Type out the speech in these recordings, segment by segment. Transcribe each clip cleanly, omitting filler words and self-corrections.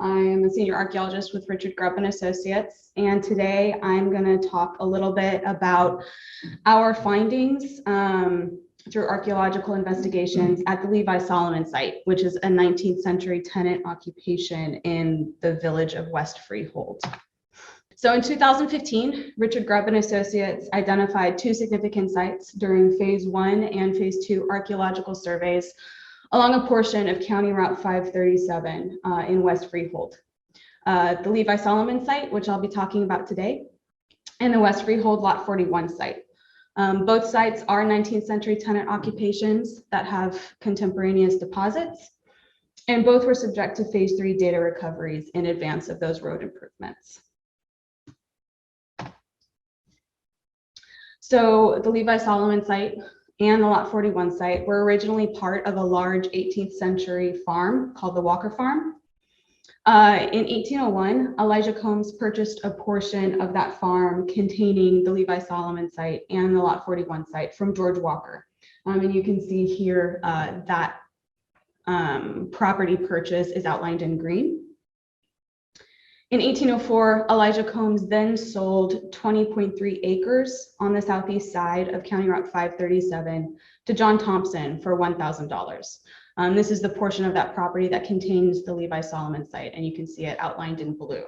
I am a senior archaeologist with Grubb and Associates, and today I'm going to talk a little bit about our findings through archaeological investigations at the Levi Solomon site, which is a 19th century tenant occupation in the village of West Freehold. So in 2015, Grubb and Associates identified two significant sites during Phase 1 and Phase 2 archaeological surveys along a portion of County Route 537 in West Freehold. The Levi Solomon site, which I'll be talking about today, and the West Freehold Lot 41 site. Both sites are 19th century tenant occupations that have contemporaneous deposits, and both were subject to Phase 3 data recoveries in advance of those road improvements. So the Levi Solomon site and the Lot 41 site were originally part of a large 18th century farm called the Walker Farm. In 1801, Elijah Combs purchased a portion of that farm containing the Levi Solomon site and the Lot 41 site from George Walker. And you can see here that property purchase is outlined in green. In 1804, Elijah Combs then sold 20.3 acres on the southeast side of County Route 537 to John Thompson for $1,000. This is the portion of that property that contains the Levi Solomon site, and you can see it outlined in blue.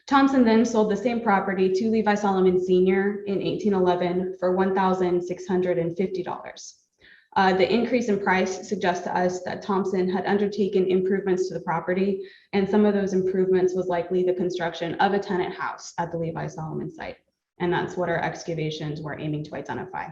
Thompson then sold the same property to Levi Solomon Sr. in 1811 for $1,650. The increase in price suggests to us that Thompson had undertaken improvements to the property, and some of those improvements was likely the construction of a tenant house at the Levi Solomon site. And that's what our excavations were aiming to identify.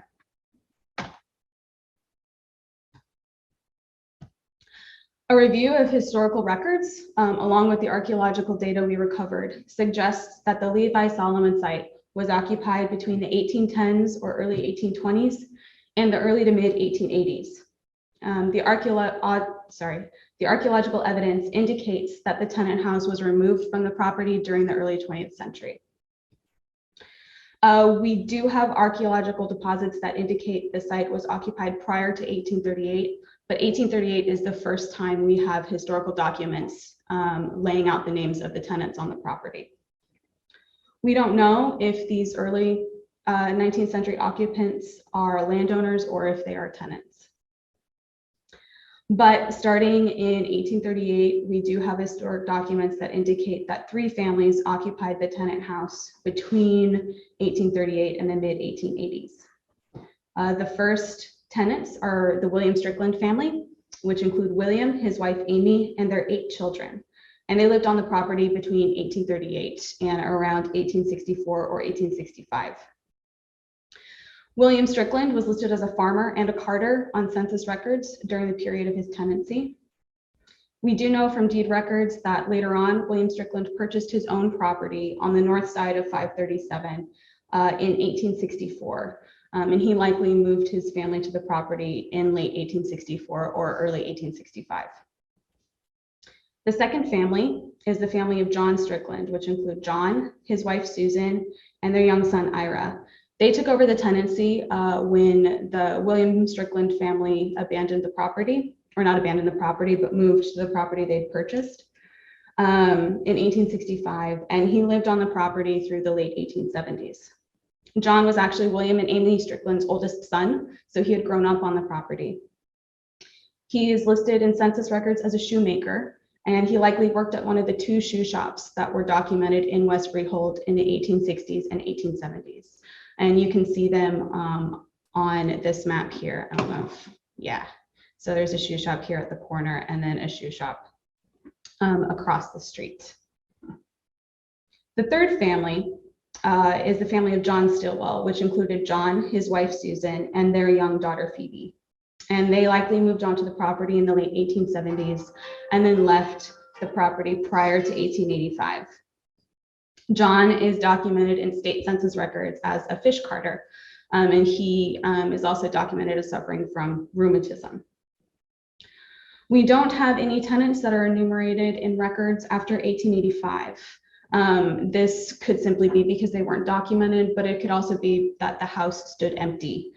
A review of historical records, along with the archaeological data we recovered, suggests that the Levi Solomon site was occupied between the 1810s or early 1820s and the early to mid 1880s. The archaeological evidence indicates that the tenant house was removed from the property during the early 20th century. We do have archaeological deposits that indicate the site was occupied prior to 1838, but 1838 is the first time we have historical documents laying out the names of the tenants on the property. We don't know if these early 19th century occupants are landowners or if they are tenants. But starting in 1838, we do have historic documents that indicate that three families occupied the tenant house between 1838 and the mid 1880s. The first tenants are the William Strickland family, which include William, his wife Amy, and their 8 children. And they lived on the property between 1838 and around 1864 or 1865. William Strickland was listed as a farmer and a carter on census records during the period of his tenancy. We do know from deed records that later on, William Strickland purchased his own property on the north side of 537 in 1864. And he likely moved his family to the property in late 1864 or early 1865. The second family is the family of John Strickland, which include John, his wife Susan, and their young son Ira. They took over the tenancy when the William Strickland family abandoned the property, or not abandoned the property, but moved to the property they'd purchased in 1865, and he lived on the property through the late 1870s. John was actually William and Amy Strickland's oldest son, so he had grown up on the property. He is listed in census records as a shoemaker, and he likely worked at one of the 2 shoe shops that were documented in West Freehold in the 1860s and 1870s. And you can see them on this map here. I don't know if, yeah. So there's a shoe shop here at the corner and then a shoe shop across the street. The third family is the family of John Stillwell, which included John, his wife Susan, and their young daughter Phoebe. And they likely moved onto the property in the late 1870s and then left the property prior to 1885. John is documented in state census records as a fish carter, and he is also documented as suffering from rheumatism. We don't have any tenants that are enumerated in records after 1885. This could simply be because they weren't documented, but it could also be that the house stood empty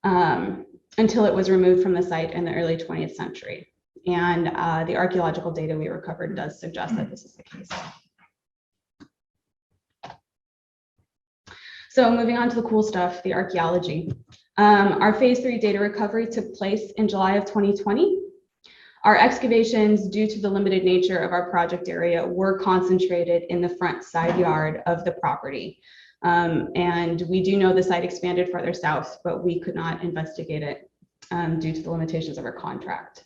until it was removed from the site in the early 20th century. And the archaeological data we recovered does suggest that this is the case. So moving on to the cool stuff, the archaeology. Our phase 3 data recovery took place in July of 2020. Our excavations, due to the limited nature of our project area, were concentrated in the front side yard of the property. And we do know the site expanded farther south, but we could not investigate it due to the limitations of our contract.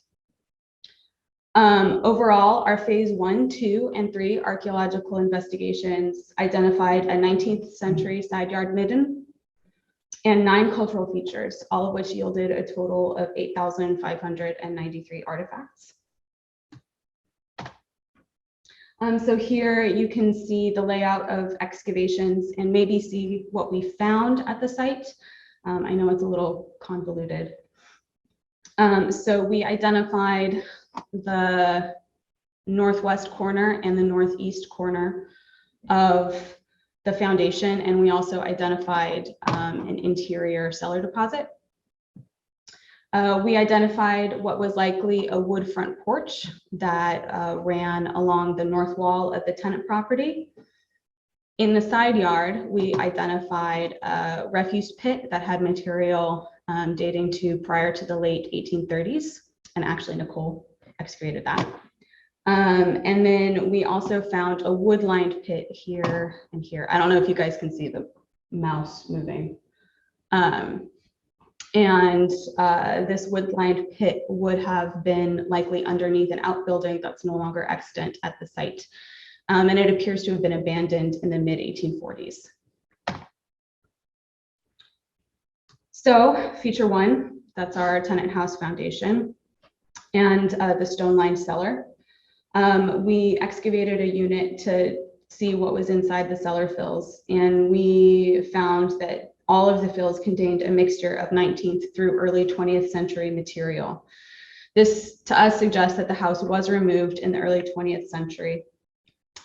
Overall, our phase 1, 2, and 3 archaeological investigations identified a 19th century side yard midden and 9 cultural features, all of which yielded a total of 8,593 artifacts. So here you can see the layout of excavations and maybe see what we found at the site. I know it's a little convoluted. So we identified the northwest corner and the northeast corner of the foundation, and we also identified an interior cellar deposit. We identified what was likely a wood front porch that ran along the north wall of the Tenant property. In the side yard, we identified a refuse pit that had material dating to prior to the late 1830s, and actually Nicole excavated that. And then we also found a wood-lined pit here and here. I don't know if you guys can see the mouse moving. This wood-lined pit would have been likely underneath an outbuilding that's no longer extant at the site. And it appears to have been abandoned in the mid-1840s. So feature 1, that's our Tenant house foundation and the stone-lined cellar. We excavated a unit to see what was inside the cellar fills, and we found that all of the fills contained a mixture of 19th through early 20th century material. This to us suggests that the house was removed in the early 20th century,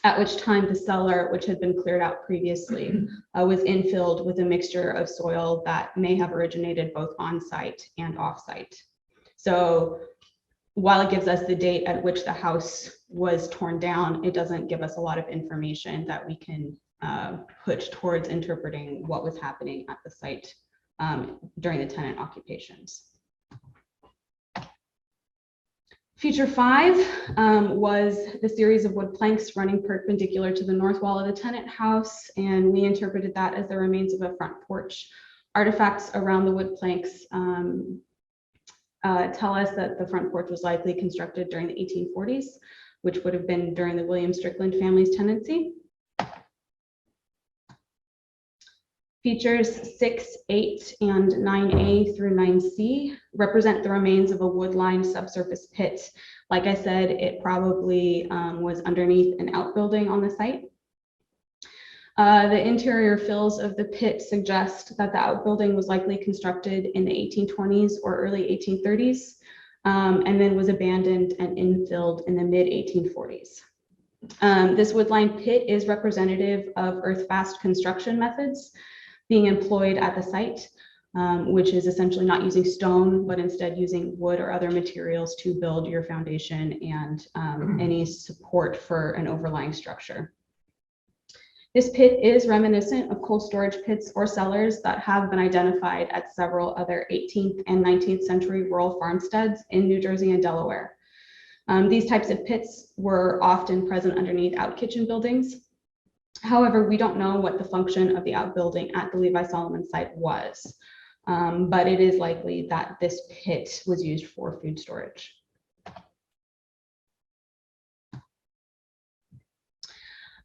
at which time the cellar, which had been cleared out previously, was infilled with a mixture of soil that may have originated both on site and off site. So while it gives us the date at which the house was torn down, it doesn't give us a lot of information that we can put towards interpreting what was happening at the site during the Tenant occupations. Feature 5 was the series of wood planks running perpendicular to the north wall of the Tenant house, and we interpreted that as the remains of a front porch. Artifacts around the wood planks tell us that the front porch was likely constructed during the 1840s, which would have been during the William Strickland family's tenancy. Features 6, 8, and 9A through 9C represent the remains of a wood-lined subsurface pit. Like I said, it probably was underneath an outbuilding on the site. The interior fills of the pit suggest that the outbuilding was likely constructed in the 1820s or early 1830s, and then was abandoned and infilled in the mid-1840s. This wood-lined pit is representative of earth-fast construction methods being employed at the site, which is essentially not using stone, but instead using wood or other materials to build your foundation and any support for an overlying structure. This pit is reminiscent of cold storage pits or cellars that have been identified at several other 18th and 19th century rural farmsteads in New Jersey and Delaware. These types of pits were often present underneath out-kitchen buildings. However, we don't know what the function of the outbuilding at the Levi Solomon site was, but it is likely that this pit was used for food storage.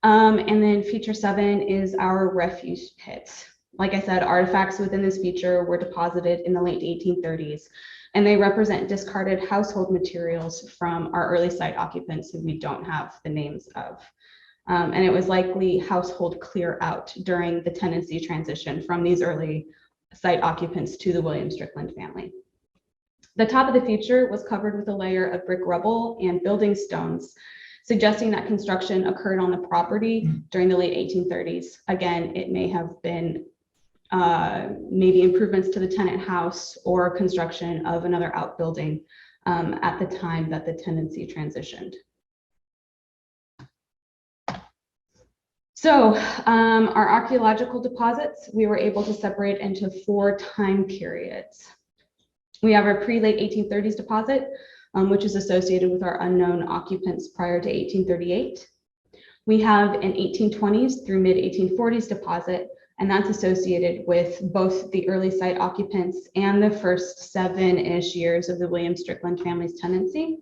And then feature 7 is our refuse pits. Like I said, artifacts within this feature were deposited in the late 1830s, and they represent discarded household materials from our early site occupants who we don't have the names of. And it was likely household clear out during the tenancy transition from these early site occupants to the William Strickland family. The top of the feature was covered with a layer of brick rubble and building stones, suggesting that construction occurred on the property during the late 1830s. Again, it may have been maybe improvements to the Tenant house or construction of another outbuilding at the time that the tenancy transitioned. So our archaeological deposits, we were able to separate into 4 time periods. We have our pre-late 1830s deposit, which is associated with our unknown occupants prior to 1838. We have an 1820s through mid 1840s deposit, and that's associated with both the early site occupants and the first 7-ish years of the William Strickland family's tenancy.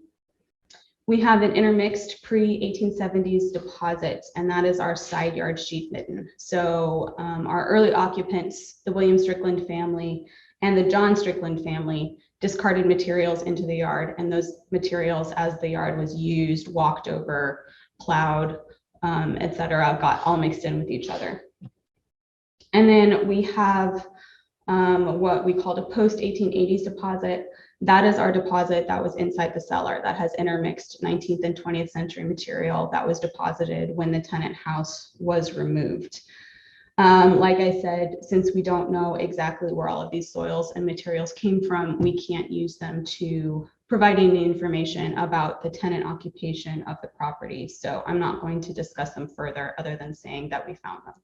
We have an intermixed pre-1870s deposit, and that is our side yard sheet mitten. So our early occupants, the William Strickland family and the John Strickland family, discarded materials into the yard, and those materials, as the yard was used, walked over, plowed, etc., got all mixed in with each other. And then we have what we called a post-1880s deposit. That is our deposit that was inside the cellar that has intermixed 19th and 20th century material that was deposited when the tenant house was removed. Like I said, since we don't know exactly where all of these soils and materials came from, we can't use them to provide any information about the tenant occupation of the property. So I'm not going to discuss them further other than saying that we found them.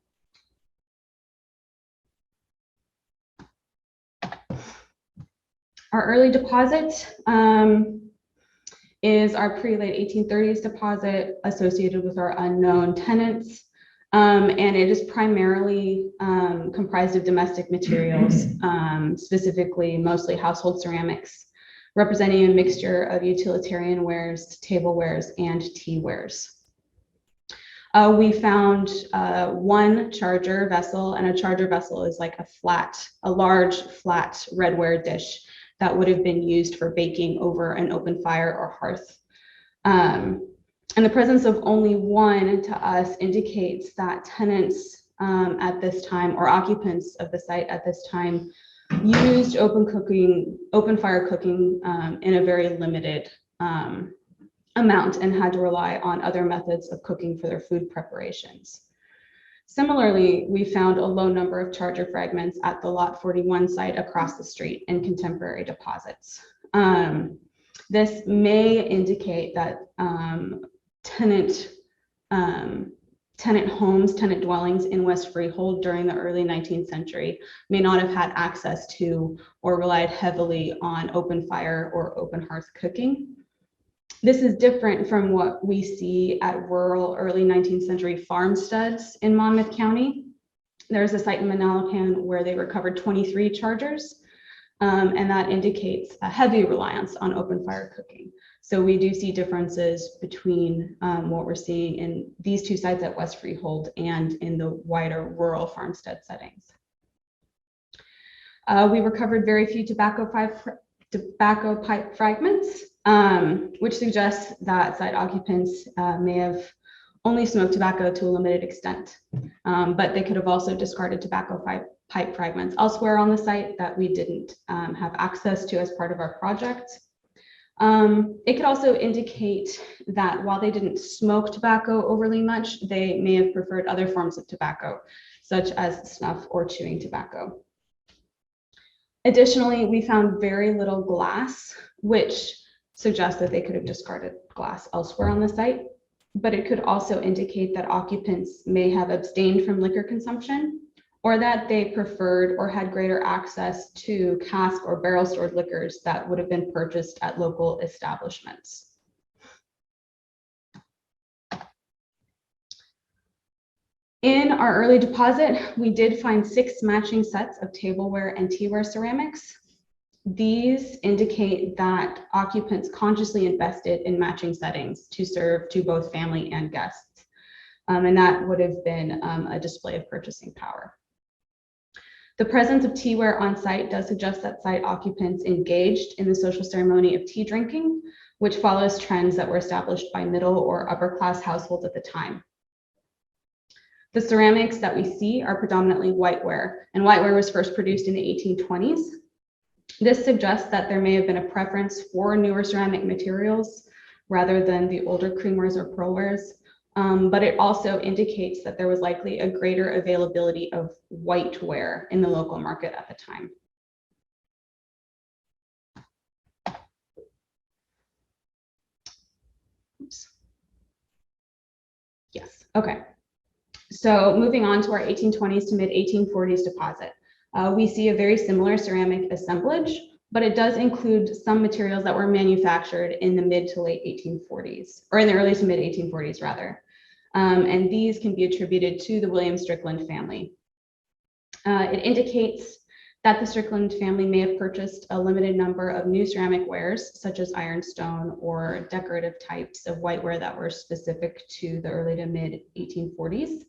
Our early deposit is our pre-late 1830s deposit associated with our unknown tenants. And it is primarily comprised of domestic materials, specifically mostly household ceramics, representing a mixture of utilitarian wares, tableswares, and teawares. We found 1 charger vessel, and a charger vessel is like a large flat redware dish that would have been used for baking over an open fire or hearth. And the presence of only 1 to us indicates that tenants at this time, or occupants of the site at this time, used open fire cooking in a very limited amount and had to rely on other methods of cooking for their food preparations. Similarly, we found a low number of charger fragments at the Lot 41 site across the street in contemporary deposits. This may indicate that tenant homes, tenant dwellings in West Freehold during the early 19th century may not have had access to or relied heavily on open fire or open hearth cooking. This is different from what we see at rural early 19th century farmsteads in Monmouth County. There's a site in Manalapan where they recovered 23 chargers, and that indicates a heavy reliance on open fire cooking. So we do see differences between what we're seeing in these 2 sites at West Freehold and in the wider rural farmstead settings. We recovered very few tobacco pipe fragments, which suggests that site occupants may have only smoked tobacco to a limited extent, but they could have also discarded tobacco pipe fragments elsewhere on the site that we didn't have access to as part of our project. It could also indicate that while they didn't smoke tobacco overly much, they may have preferred other forms of tobacco, such as snuff or chewing tobacco. Additionally, we found very little glass, which suggests that they could have discarded glass elsewhere on the site, but it could also indicate that occupants may have abstained from liquor consumption, or that they preferred or had greater access to cask or barrel stored liquors that would have been purchased at local establishments. In our early deposit, we did find 6 matching sets of tableware and teaware ceramics. These indicate that occupants consciously invested in matching settings to serve to both family and guests. And that would have been a display of purchasing power. The presence of teaware on site does suggest that site occupants engaged in the social ceremony of tea drinking, which follows trends that were established by middle or upper class households at the time. The ceramics that we see are predominantly whiteware, and whiteware was first produced in the 1820s. This suggests that there may have been a preference for newer ceramic materials rather than the older creamwares or pearlwares, but it also indicates that there was likely a greater availability of whiteware in the local market at the time. Yes, okay. So moving on to our 1820s to mid 1840s deposit. We see a very similar ceramic assemblage, but it does include some materials that were manufactured in the mid to late 1840s, or in the early to mid 1840s rather. And these can be attributed to the William Strickland family. It indicates that the Strickland family may have purchased a limited number of new ceramic wares, such as ironstone or decorative types of whiteware that were specific to the early to mid 1840s.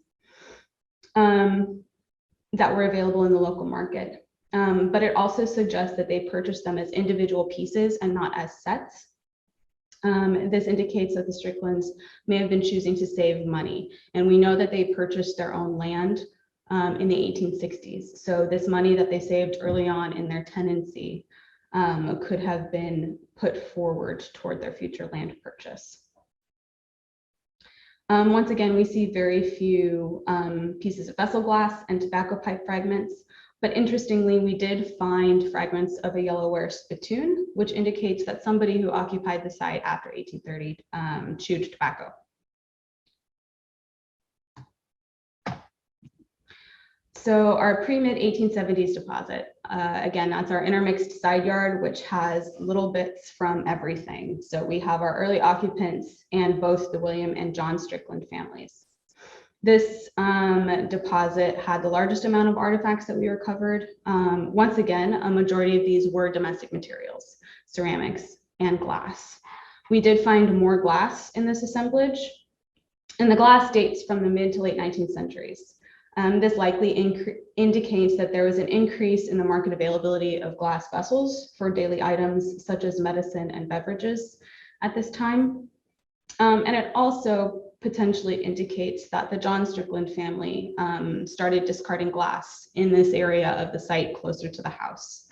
That were available in the local market. But it also suggests that they purchased them as individual pieces and not as sets. This indicates that the Stricklands may have been choosing to save money. And we know that they purchased their own land in the 1860s. So this money that they saved early on in their tenancy could have been put forward toward their future land purchase. Once again, we see very few pieces of vessel glass and tobacco pipe fragments, but interestingly, we did find fragments of a yellowware spittoon, which indicates that somebody who occupied the site after 1830 chewed tobacco. So our pre-mid 1870s deposit, again, that's our intermixed side yard, which has little bits from everything. So we have our early occupants and both the William and John Strickland families. This deposit had the largest amount of artifacts that we recovered. Once again, a majority of these were domestic materials, ceramics and glass. We did find more glass in this assemblage, and the glass dates from the mid to late 19th centuries. This likely indicates that there was an increase in the market availability of glass vessels for daily items such as medicine and beverages at this time. And it also potentially indicates that the John Strickland family started discarding glass in this area of the site closer to the house,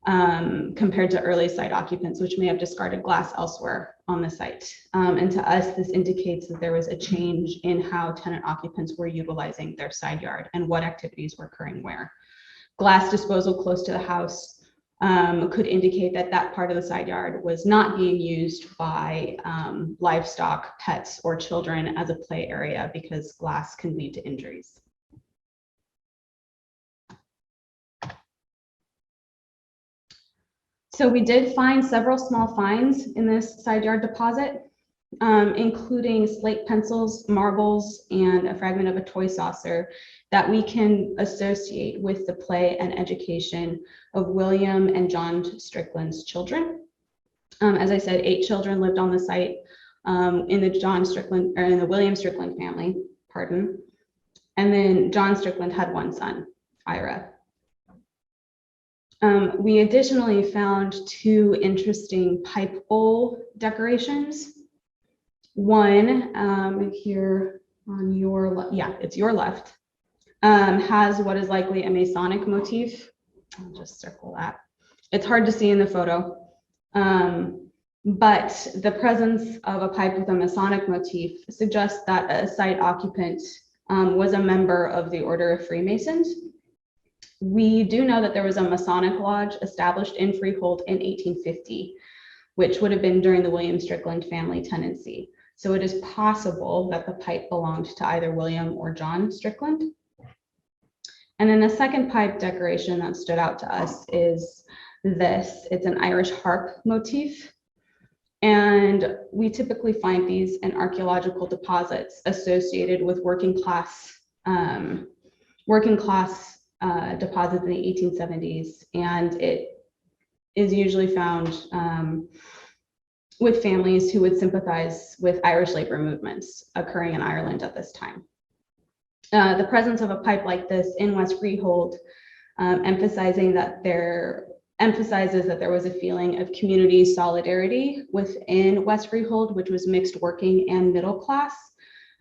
compared to early site occupants, which may have discarded glass elsewhere on the site. And to us, this indicates that there was a change in how tenant occupants were utilizing their side yard and what activities were occurring where. Glass disposal close to the house could indicate that that part of the side yard was not being used by livestock, pets, or children as a play area because glass can lead to injuries. So we did find several small finds in this side yard deposit, including slate pencils, marbles, and a fragment of a toy saucer that we can associate with the play and education of William and John Strickland's children. As I said, 8 children lived on the site in the William Strickland family, pardon. And then John Strickland had one son, Ira. We additionally found 2 interesting pipe bowl decorations. One here on your it's your left, has what is likely a Masonic motif. I'll just circle that. It's hard to see in the photo, but the presence of a pipe with a Masonic motif suggests that a site occupant was a member of the Order of Freemasons. We do know that there was a Masonic lodge established in Freehold in 1850, which would have been during the William Strickland family tenancy. So it is possible that the pipe belonged to either William or John Strickland. And then the second pipe decoration that stood out to us is this. It's an Irish harp motif. And we typically find these in archaeological deposits associated with working class deposits in the 1870s, and it is usually found with families who would sympathize with Irish labor movements occurring in Ireland at this time. The presence of a pipe like this in West Freehold emphasizes that there was a feeling of community solidarity within West Freehold, which was mixed working and middle class,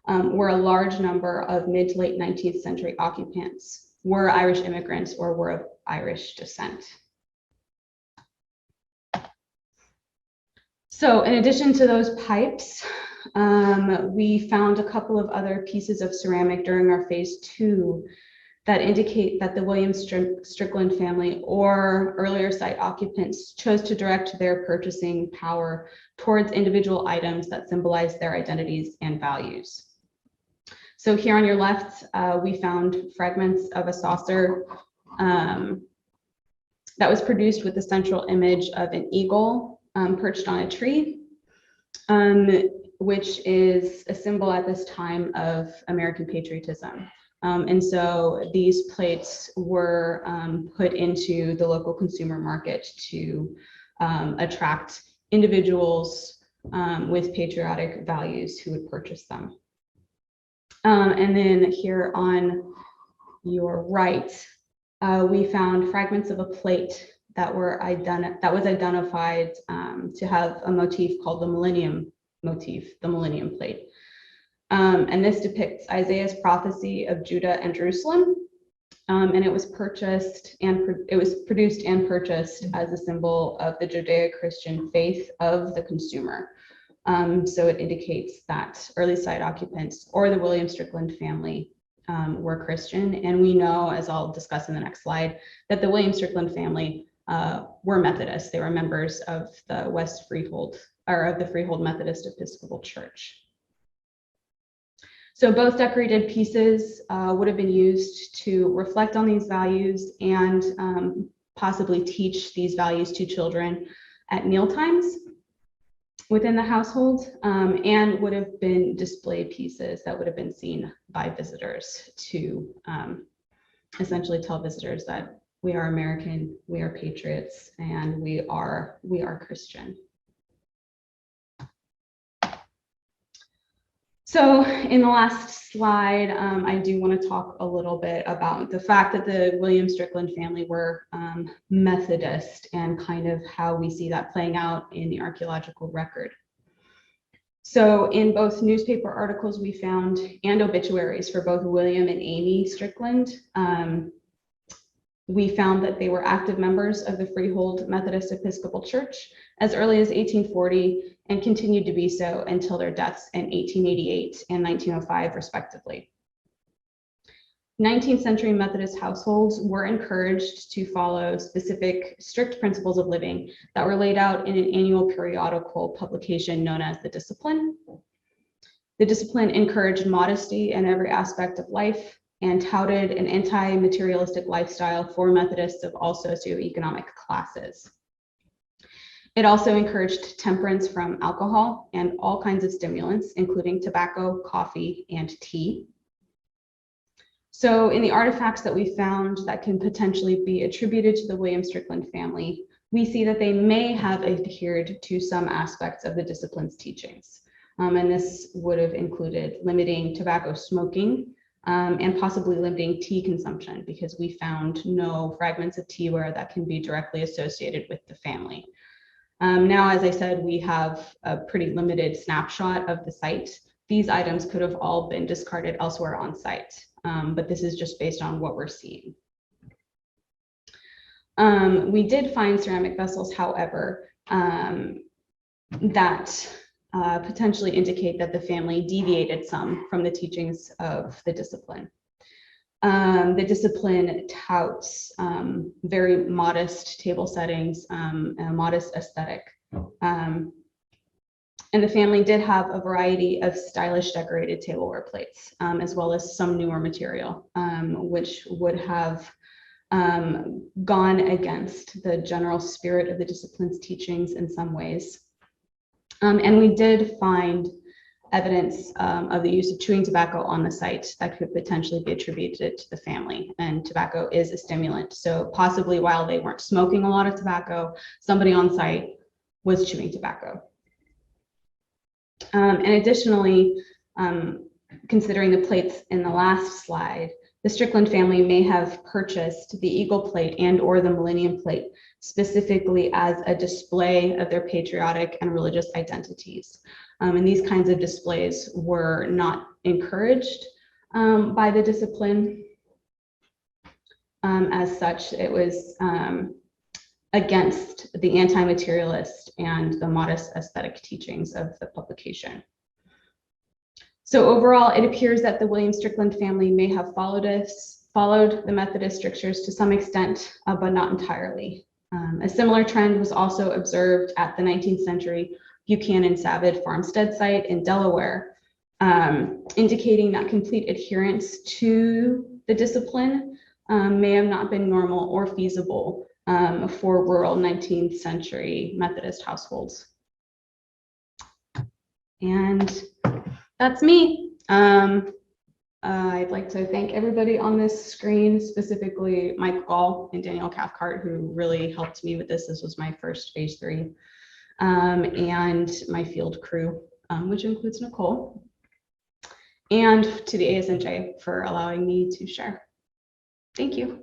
where a large number of mid to late 19th century occupants were Irish immigrants or were of Irish descent. So in addition to those pipes, we found a couple of other pieces of ceramic during our phase 2 that indicate that the William Strickland family or earlier site occupants chose to direct their purchasing power towards individual items that symbolize their identities and values. So here on your left, we found fragments of a saucer that was produced with the central image of an eagle perched on a tree, which is a symbol at this time of American patriotism. And so these plates were put into the local consumer market to attract individuals with patriotic values who would purchase them. And then here on your right, we found fragments of a plate that was identified to have a motif called the Millennium Motif, the Millennium Plate. And this depicts Isaiah's prophecy of Judah and Jerusalem. And it was produced and purchased as a symbol of the Judeo-Christian faith of the consumer. So it indicates that early site occupants or the William Strickland family were Christian. And we know, as I'll discuss in the next slide, that the William Strickland family were Methodists. They were members of the West Freehold, or of the Freehold Methodist Episcopal Church. So both decorated pieces would have been used to reflect on these values and possibly teach these values to children at mealtimes within the household, and would have been display pieces that would have been seen by visitors to essentially tell visitors that we are American, we are patriots, and we are Christian. So in the last slide, I do want to talk a little bit about the fact that the William Strickland family were Methodist and kind of how we see that playing out in the archaeological record. So in both newspaper articles we found and obituaries for both William and Amy Strickland, we found that they were active members of the Freehold Methodist Episcopal Church as early as 1840 and continued to be so until their deaths in 1888 and 1905, respectively. 19th century Methodist households were encouraged to follow specific strict principles of living that were laid out in an annual periodical publication known as the Discipline. The Discipline encouraged modesty in every aspect of life and touted an anti-materialistic lifestyle for Methodists of all socioeconomic classes. It also encouraged temperance from alcohol and all kinds of stimulants, including tobacco, coffee, and tea. So in the artifacts that we found that can potentially be attributed to the William Strickland family, we see that they may have adhered to some aspects of the Discipline's teachings. And this would have included limiting tobacco smoking, and possibly limiting tea consumption, because we found no fragments of teaware that can be directly associated with the family. Now, as I said, we have a pretty limited snapshot of the site. These items could have all been discarded elsewhere on site, but this is just based on what we're seeing. We did find ceramic vessels, however, that potentially indicate that the family deviated some from the teachings of the Discipline. The Discipline touts very modest table settings, and a modest aesthetic. And the family did have a variety of stylish decorated tableware plates, as well as some newer material, which would have gone against the general spirit of the Discipline's teachings in some ways. And we did find evidence of the use of chewing tobacco on the site that could potentially be attributed to the family. And tobacco is a stimulant. So possibly while they weren't smoking a lot of tobacco, somebody on site was chewing tobacco. And additionally, considering the plates in the last slide, the Strickland family may have purchased the Eagle Plate and or the Millennium Plate specifically as a display of their patriotic and religious identities. And these kinds of displays were not encouraged by the Discipline. As such, it was against the anti-materialist and the modest aesthetic teachings of the publication. So overall, it appears that the William Strickland family may have followed the Methodist strictures to some extent, but not entirely. A similar trend was also observed at the 19th century Buchanan Savage farmstead site in Delaware, indicating that complete adherence to the discipline may have not been normal or feasible for rural 19th century Methodist households. And that's me. I'd like to thank everybody on this screen, specifically Mike Gall and Daniel Cathcart, who really helped me with this. This was my first phase 3, and my field crew, which includes Nicole, and to the ASNJ for allowing me to share. Thank you.